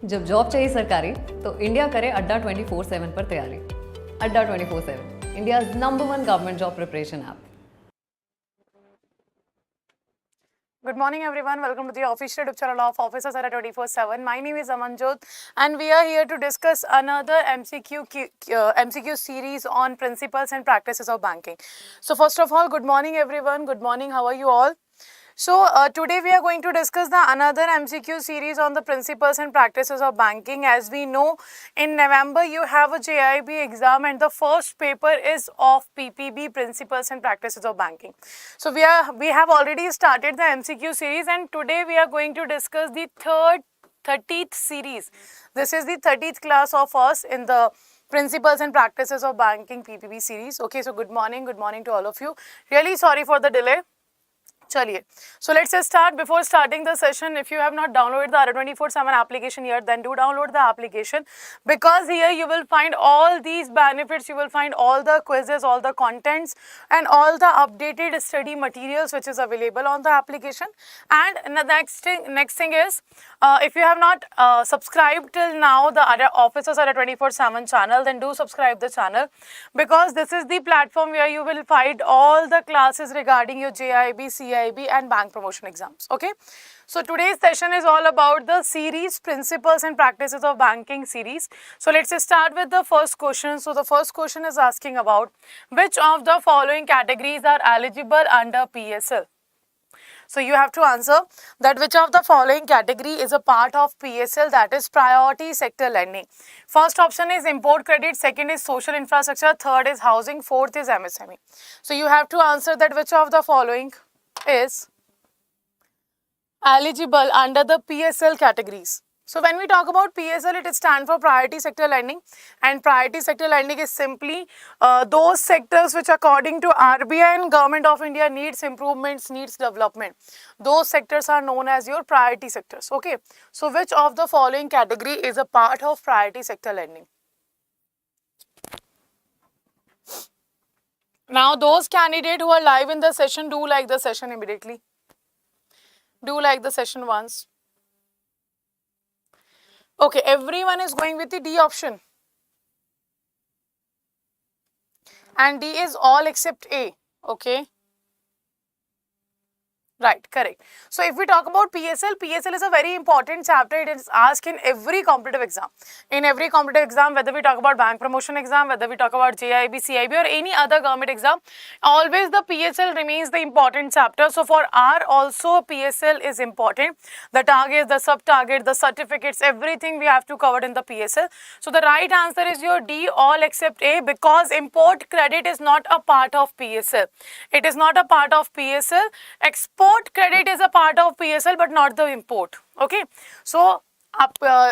जब जॉब चाहिए सरकारी तो इंडिया करे अड्डा 24/7 पर तैयारी। अड्डा 24/7, India's #1 government job preparation app. Good morning everyone, welcome to the official YouTube channel of Officers Adda 24/7. My name is Amanjyot and we are here to discuss another MCQ series on principles and practices of banking. So first of all, good morning everyone, good morning, how are you all? So today we are going to discuss the another MCQ series on the principles and practices of banking. As we know, in November you have a JAIIB exam and the first paper is of PPB principles and practices of banking. So we have already started the MCQ series and today we are going to discuss the 30th series. This is the 30th class of us in the principles and practices of banking PPB series. Okay, so good morning to all of you. Really sorry for the delay. Chaliye. So let's just start. Before starting the session, if you have not downloaded the Adda 24/7 application yet, then do download the application, because here you will find all these benefits, you will find all the quizzes, all the contents and all the updated study materials which is available on the application. And the next thing is, if you have not subscribed till now the Adda Officers Adda 24/7 channel, then do subscribe the channel, because this is the platform where you will find all the classes regarding your JAIIB, CAIIB and bank promotion exams. Okay, so today's session is all about the series principles and practices of banking series. So let's start with the first question. So the first question is asking about which of the following categories are eligible under PSL. So you have to answer that which of the following category is a part of PSL, that is priority sector lending. First option is import credit, second is social infrastructure, third is housing, fourth is MSME. So you have to answer that which of the following is eligible under the PSL categories. So when we talk about PSL, it stands for priority sector lending, and priority sector lending is simply those sectors which according to RBI and Government of India needs improvements, needs development. Those sectors are known as your priority sectors. Okay, so which of the following category is a part of priority sector lending? Now those candidates who are live in the session, do like the session immediately. Do like the session once. Okay, everyone is going with the D option. And D is all except A. Okay. Right, correct. So if we talk about PSL, PSL is a very important chapter. It is asked in every competitive exam. In every competitive exam, whether we talk about bank promotion exam, whether we talk about JAIIB, CAIIB or any other government exam, always the PSL remains the important chapter. So for R also PSL is important. The targets, the sub-target, the certificates, everything we have to cover in the PSL. So the right answer is your D, all except A, because import credit is not a part of PSL. It is not a part of PSL. Export credit is a part of PSL but not the import. Okay, so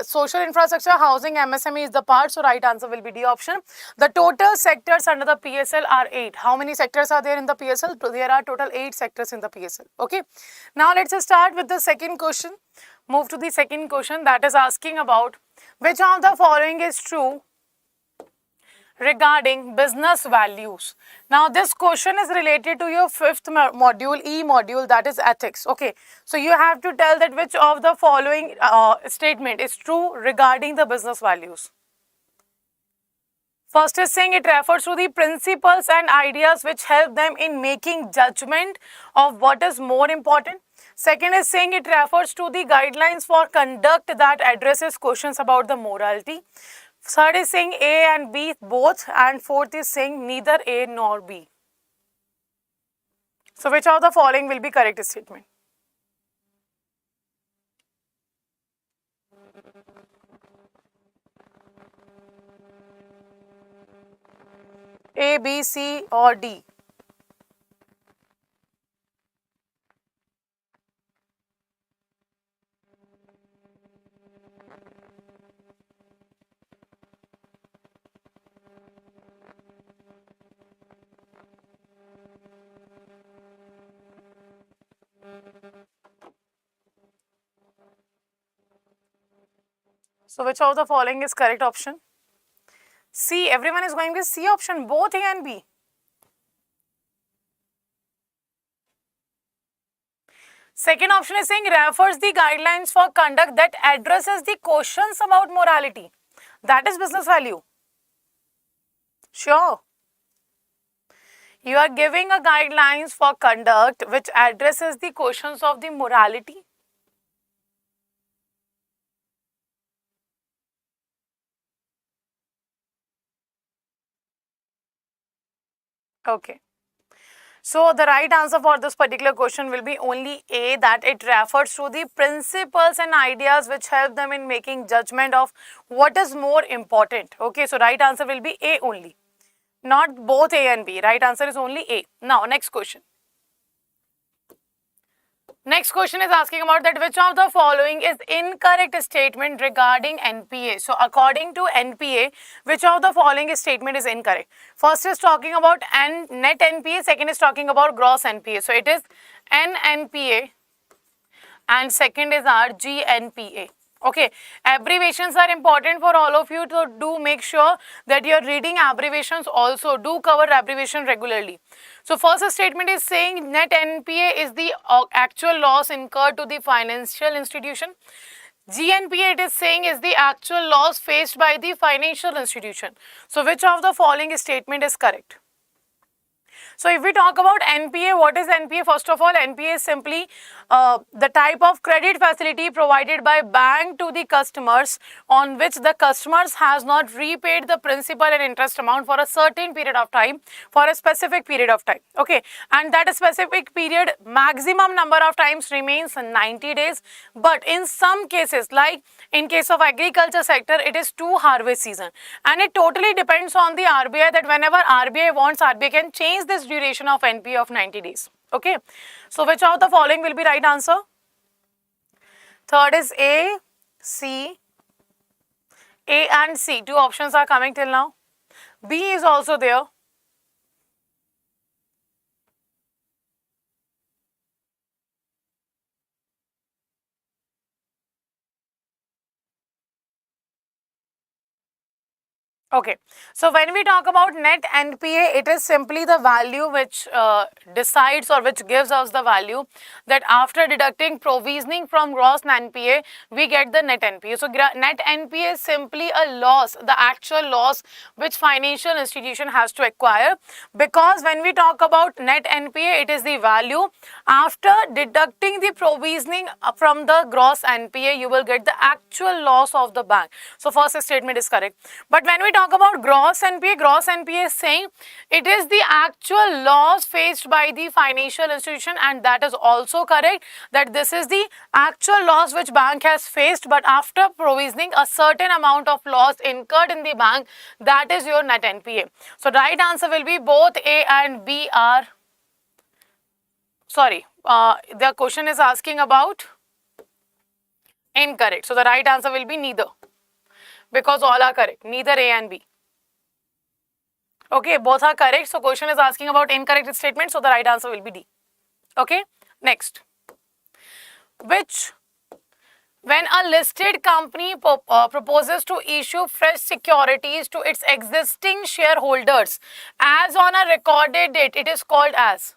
social infrastructure, housing, MSME is the part, so right answer will be D option. The total sectors under the PSL are 8. How many sectors are there in the PSL? There are total 8 sectors in the PSL. Okay, now let's just start with the second question. Move to the second question, that is asking about which of the following is true regarding business values. Now this question is related to your 5th module, E module, that is ethics. Okay, so you have to tell that which of the following statement is true regarding the business values. First is saying it refers to the principles and ideas which help them in making judgment of what is more important. Second is saying it refers to the guidelines for conduct that addresses questions about the morality. Third is saying A and B both, and fourth is saying neither A nor B. So which of the following will be correct statement? A, B, C or D? So which of the following is correct option? C. Everyone is going with C option, both A and B. Second option is saying refers the guidelines for conduct that addresses the questions about morality. That is business value. Sure. You are giving a guidelines for conduct which addresses the questions of the morality. Okay. So the right answer for this particular question will be only A, that it refers to the principles and ideas which help them in making judgment of what is more important. Okay, so right answer will be A only. Not both A and B. Right answer is only A. Now, next question. Next question is asking about that which of the following is incorrect statement regarding NPA. So, according to NPA, which of the following statement is incorrect? First is talking about net NPA, second is talking about gross NPA. So, it is NNPA and second is our GNPA. Okay, abbreviations are important for all of you, so do make sure that you are reading abbreviations also. Do cover abbreviation regularly. So first statement is saying net NPA is the actual loss incurred to the financial institution. GNPA it is saying is the actual loss faced by the financial institution. So which of the following statement is correct? So if we talk about NPA, what is NPA? First of all, NPA is simply the type of credit facility provided by bank to the customers on which the customers has not repaid the principal and interest amount for a certain period of time, for a specific period of time. Okay, and that specific period maximum number of times remains 90 days. But in some cases, like in case of agriculture sector, it is 2 harvest season, and it totally depends on the RBI that whenever RBI wants, RBI can change this duration of NPA of 90 days. Okay, so which of the following will be right answer? Third is A, C. A and C, two options are coming till now. B is also there. Okay, so when we talk about net NPA, it is simply the value which decides or which gives us the value that after deducting provisioning from gross NPA, we get the net NPA. So net NPA is simply a loss, the actual loss which financial institution has to acquire, because when we talk about net NPA, it is the value after deducting the provisioning from the gross NPA, you will get the actual loss of the bank. So first statement is correct. But when we talk about gross NPA is saying it is the actual loss faced by the financial institution, and that is also correct, that this is the actual loss which bank has faced, but after provisioning a certain amount of loss incurred in the bank, that is your net NPA. So right answer will be both A and B are, sorry, the question is asking about incorrect. So the right answer will be neither, because all are correct, neither A and B. Okay, both are correct. So question is asking about incorrect statement. So the right answer will be D. Okay, next. Which, when a listed company proposes to issue fresh securities to its existing shareholders as on a recorded date, it is called as?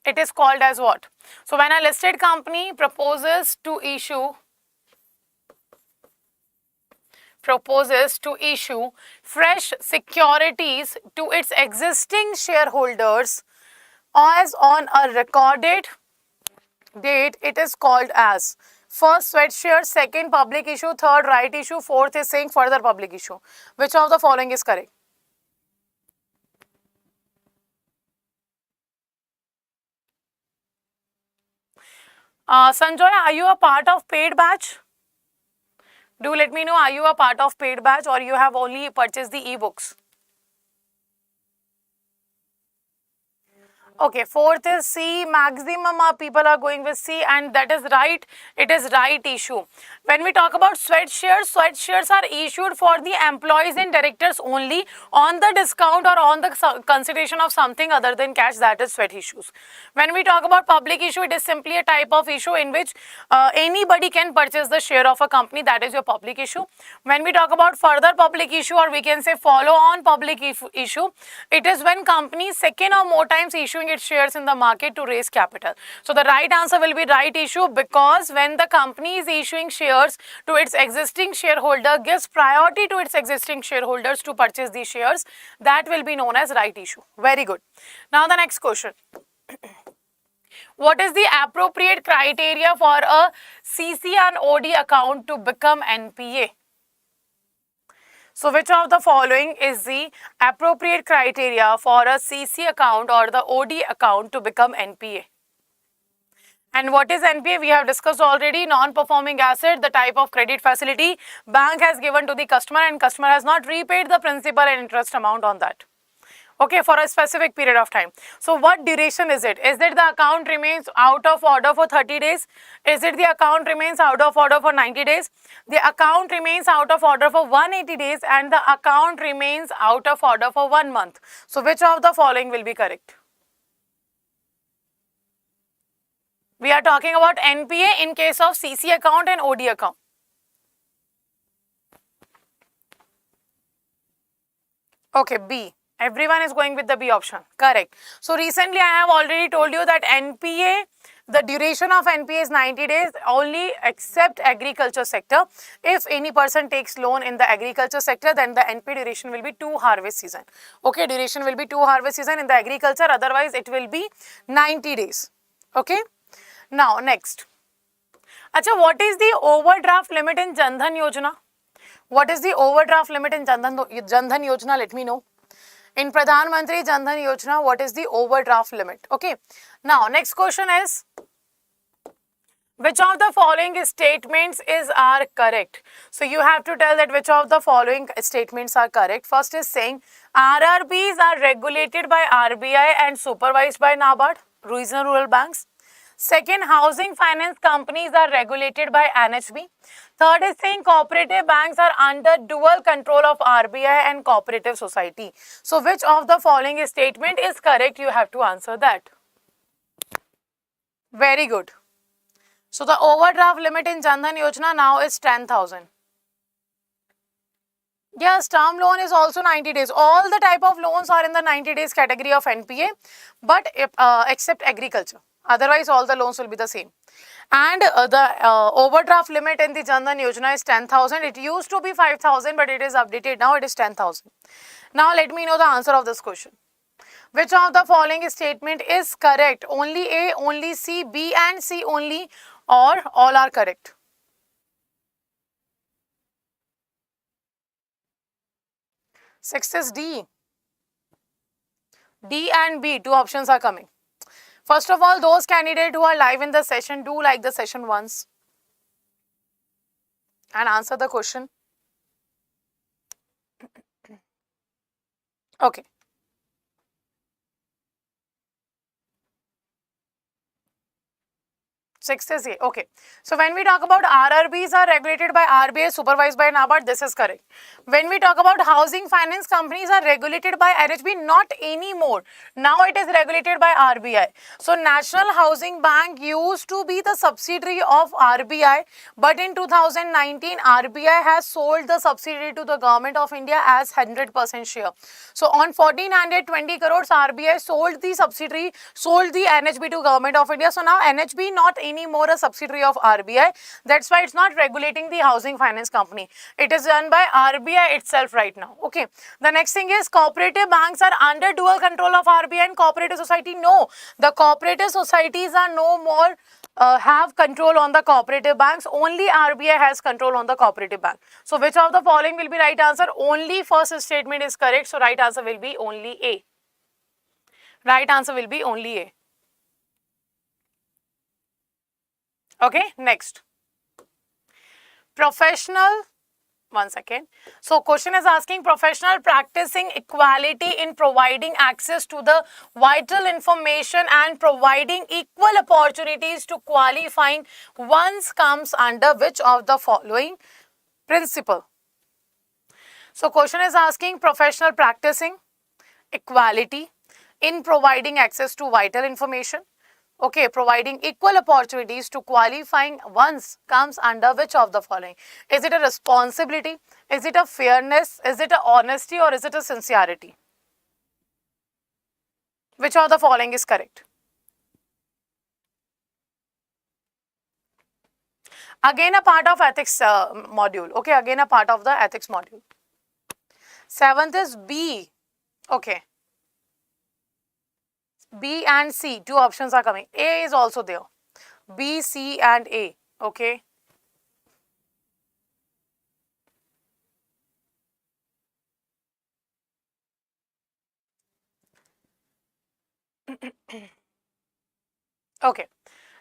It is called as what? So when a listed company proposes to issue fresh securities to its existing shareholders as on a recorded date, it is called as first sweat share, second public issue, third right issue, fourth is saying further public issue. Which of the following is correct? Sanjoy, are you a part of paid batch? Do let me know, are you a part of paid batch or you have only purchased the ebooks? Okay, fourth is C. Maximum people are going with C, and that is right. It is right issue. When we talk about sweat shares are issued for the employees and directors only on the discount or on the consideration of something other than cash, that is sweat issues. When we talk about public issue, it is simply a type of issue in which anybody can purchase the share of a company, that is your public issue. When we talk about further public issue, or we can say follow on public issue, it is when companies second or more times issue issuing its shares in the market to raise capital. So the right answer will be right issue, because when the company is issuing shares to its existing shareholder, gives priority to its existing shareholders to purchase these shares, that will be known as right issue. Very good. Now the next question. What is the appropriate criteria for a CC and OD account to become NPA? So which of the following is the appropriate criteria for a CC account or the OD account to become NPA? And what is NPA? We have discussed already. Non-performing asset, the type of credit facility bank has given to the customer and customer has not repaid the principal and interest amount on that. Okay, for a specific period of time. So what duration is it? Is it the account remains out of order for 30 days? Is it the account remains out of order for 90 days? The account remains out of order for 180 days and the account remains out of order for 1 month. So which of the following will be correct? We are talking about NPA in case of CC account and OD account. Okay, B. Everyone is going with the B option. Correct. So recently I have already told you that NPA, the duration of NPA is 90 days only except agriculture sector. If any person takes loan in the agriculture sector, then the NPA duration will be 2 harvest season. Okay, duration will be 2 harvest season in the agriculture, otherwise it will be 90 days. Okay. Now next. Acha, what is the overdraft limit in Jan Dhan Yojana? What is the overdraft limit in Jan Dhan Yojana? Let me know. In Pradhan Mantri Jan Dhan Yojana, what is the overdraft limit? Okay. Now, next question is, which of the following statements are correct? So, you have to tell that which of the following statements are correct. First is saying, RRBs are regulated by RBI and supervised by NABARD, regional rural banks. Second, housing finance companies are regulated by NHB. Third is saying cooperative banks are under dual control of RBI and cooperative society. So which of the following statement is correct? You have to answer that. Very good. So the overdraft limit in Jan Dhan Yojana now is 10,000. Yes, term loan is also 90 days. All the type of loans are in the 90 days category of NPA, but except agriculture. Otherwise, all the loans will be the same. And the overdraft limit in the Jan Dhan Yojana is 10,000. It used to be 5,000, but it is updated. Now it is 10,000. Now let me know the answer of this question. Which of the following statement is correct? Only A, only C, B and C only, or all are correct? Sixth is D. D and B, two options are coming. First of all, those candidates who are live in the session, do like the session once and answer the question. Okay. Sixth is A. Okay. So when we talk about RRBs are regulated by RBI, supervised by NABARD, this is correct. When we talk about housing finance companies are regulated by NHB, not anymore. Now it is regulated by RBI. So National Housing Bank used to be the subsidiary of RBI, but in 2019, RBI has sold the subsidiary to the Government of India as 100% share. So on 1420 crores, RBI sold the subsidiary, sold the NHB to Government of India. So now NHB not anymore a subsidiary of RBI. That's why it's not regulating the housing finance company. It is done by RBI itself right now. Okay. The next thing is cooperative banks are under dual control of RBI and cooperative society. No, the cooperative societies are no more have control on the cooperative banks. Only RBI has control on the cooperative bank. So which of the following will be right answer? Only first statement is correct. So right answer will be only A. Right answer will be only A. Okay, next. Professional, one second. So question is asking professional practicing equality in providing access to the vital information and providing equal opportunities to qualifying ones comes under which of the following principle? So question is asking professional practicing equality in providing access to vital information. Okay, providing equal opportunities to qualifying ones comes under which of the following? Is it a responsibility? Is it a fairness? Is it a honesty or is it a sincerity? Which of the following is correct? Again a part of ethics module. Okay, again a part of the ethics module. 7th is B. Okay. B and C, two options are coming. A is also there. B, C and A. Okay. Okay.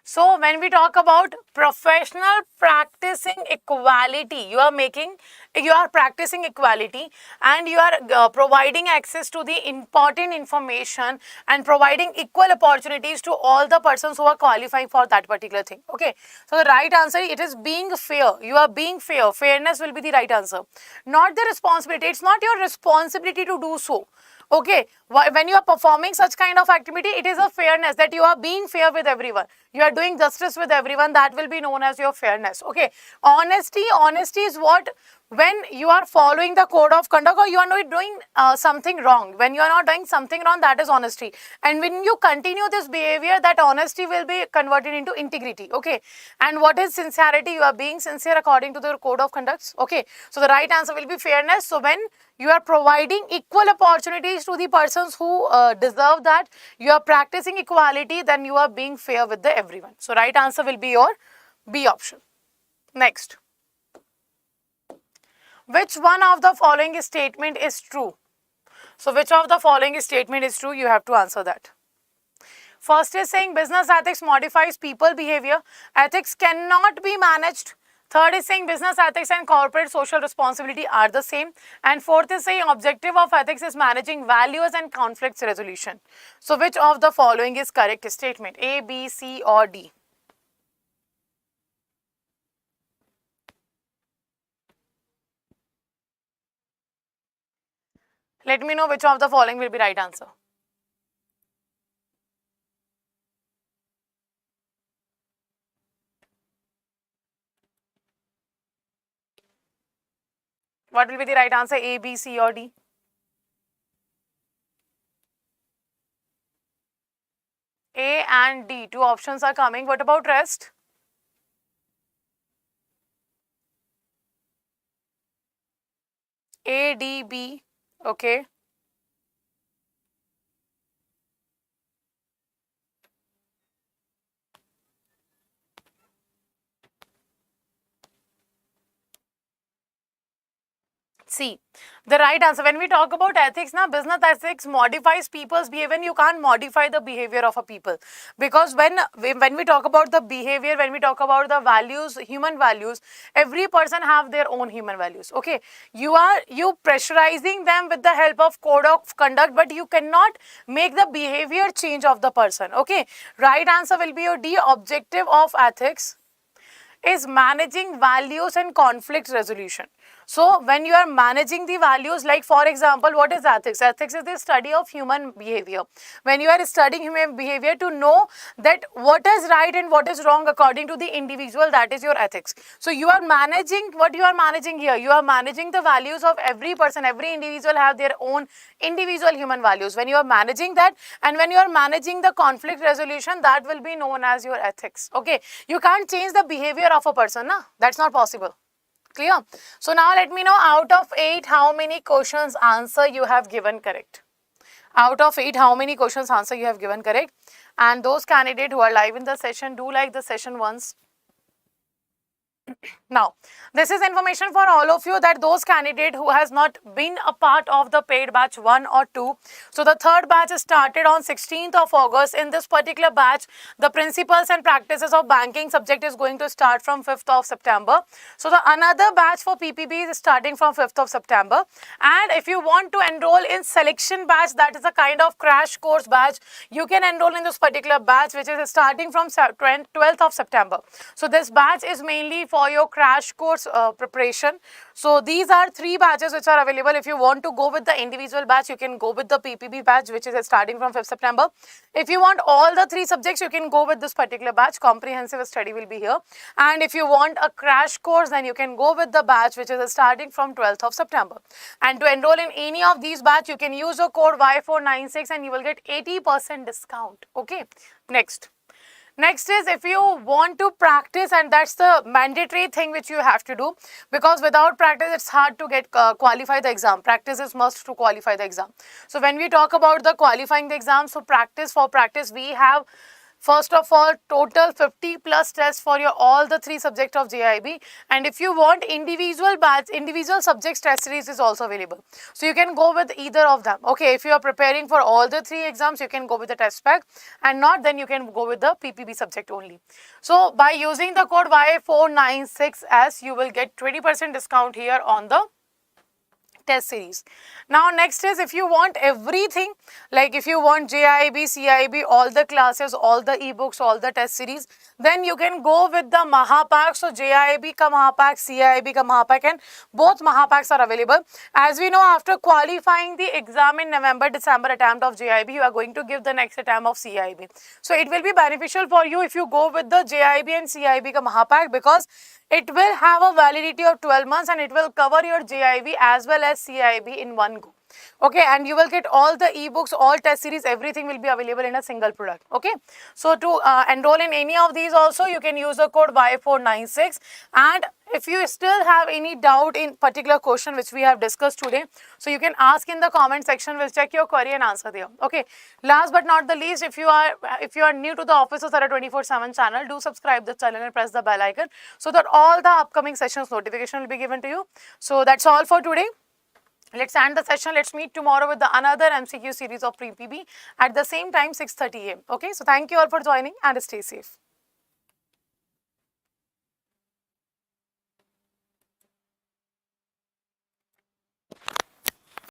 So when we talk about professional practicing equality, you are practicing equality and you are providing access to the important information and providing equal opportunities to all the persons who are qualifying for that particular thing. Okay. So the right answer, it is being fair. You are being fair. Fairness will be the right answer. Not the responsibility. It's not your responsibility to do so. Okay, when you are performing such kind of activity, it is a fairness that you are being fair with everyone. You are doing justice with everyone. That will be known as your fairness. Okay, honesty is what, when you are following the code of conduct or you are not doing something wrong. When you are not doing something wrong, that is honesty. And when you continue this behavior, that honesty will be converted into integrity. Okay, and what is sincerity? You are being sincere according to the code of conducts. Okay, so the right answer will be fairness. So when you are providing equal opportunities to the persons who deserve that, you are practicing equality, then you are being fair with the everyone. So right answer will be your B option. Next. Which one of the following statement is true? So which of the following statement is true? You have to answer that. First is saying business ethics modifies people behavior. Ethics cannot be managed. Third is saying business ethics and corporate social responsibility are the same. And fourth is saying objective of ethics is managing values and conflicts resolution. So which of the following is correct statement? A, B, C or D? Let me know which of the following will be right answer. What will be the right answer? A, B, C or D? A and D. Two options are coming. What about rest? A, D, B. Okay. C. The right answer. When we talk about ethics, now business ethics modifies people's behavior. You can't modify the behavior of a people, because when we talk about the behavior, when we talk about the values, human values, every person have their own human values. Okay, you pressurizing them with the help of code of conduct, but you cannot make the behavior change of the person. Okay, right answer will be your D. Objective of ethics is managing values and conflict resolution. So when you are managing the values, like for example, what is ethics? Ethics is the study of human behavior. When you are studying human behavior to know that what is right and what is wrong according to the individual, that is your ethics. So you are managing, what you are managing here, you are managing the values of every person. Every individual have their own individual human values. When you are managing that, and when you are managing the conflict resolution, that will be known as your ethics. Okay, you can't change the behavior of a person, na? That's not possible. Clear? So now let me know, out of 8, how many questions answer you have given correct? Out of 8, how many questions answer you have given correct? And those candidates who are live in the session, do like the session once. Now, this is information for all of you, that those candidates who has not been a part of the paid batch 1 or 2. So the third batch started on 16th of August. In this particular batch, the principles and practices of banking subject is going to start from 5th of September. So the another batch for PPB is starting from 5th of September. And if you want to enroll in selection batch, that is a kind of crash course batch, you can enroll in this particular batch, which is starting from 12th of September. So this batch is mainly for for your crash course preparation. So these are 3 batches which are available. If you want to go with the individual batch, you can go with the PPB batch, which is starting from 5th September. If you want all the 3 subjects, you can go with this particular batch. Comprehensive study will be here. And if you want a crash course, then you can go with the batch which is starting from 12th of September. And to enroll in any of these batch, you can use the code Y496 and you will get 80% discount. Okay, next is if you want to practice, and that's the mandatory thing which you have to do, because without practice it's hard to get qualify the exam. Practice is must to qualify the exam. So when we talk about the qualifying the exam, so for practice we have first of all total 50 plus tests for your all the 3 subjects of JAIIB, and if you want individual batch, individual subjects test series is also available. So you can go with either of them. Okay, if you are preparing for all the 3 exams, you can go with the test pack, and not, then you can go with the PPB subject only. So by using the code Y496S, you will get 20% discount here on the test series. Now next is if you want everything, like if you want JAIIB, CAIIB, all the classes, all the ebooks, all the test series, then you can go with the Mahapack. So JAIIB ka Mahapack, CAIIB ka Mahapack, and both Mahapacks are available. As we know, after qualifying the exam in November, December attempt of JAIIB, you are going to give the next attempt of CAIIB. So it will be beneficial for you if you go with the JAIIB and CAIIB ka Mahapack, because it will have a validity of 12 months and it will cover your JAIIB as well as CAIIB in one go. Okay, and you will get all the ebooks, all test series, everything will be available in a single product. Okay, so to enroll in any of these also, you can use the code Y496. And if you still have any doubt in particular question which we have discussed today, so you can ask in the comment section. We'll check your query and answer there. Okay, last but not the least, if you are new to the Officer Sarah 24/7 channel, do subscribe the channel and press the bell icon so that all the upcoming sessions notification will be given to you. So that's all for today. Let's end the session. Let's meet tomorrow with the another MCQ series of pre-PB at the same time 6:30 AM. Okay, so thank you all for joining and stay safe.